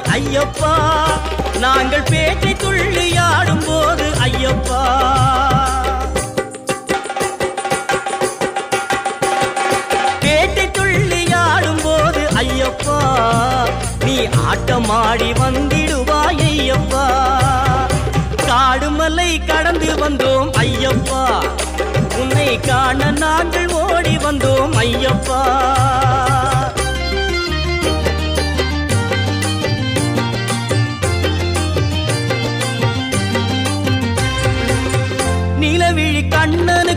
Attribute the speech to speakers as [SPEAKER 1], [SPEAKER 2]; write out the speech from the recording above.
[SPEAKER 1] வருவாய் ஐயப்பா, நாங்கள் பேட்டை துள்ளி ஆடும் போது ஐயப்பா. பேட்டை துள்ளி ஆடும் போது ஐயப்பா, நீ ஆட்டமாடி வந்திடுவாய் ஐயப்பா. காடுமலை கடந்து வந்தோம் ஐயப்பா, உன்னை காண நாங்கள் ஓடி வந்தோம் ஐயப்பா. நிலவிழி கண்ணனை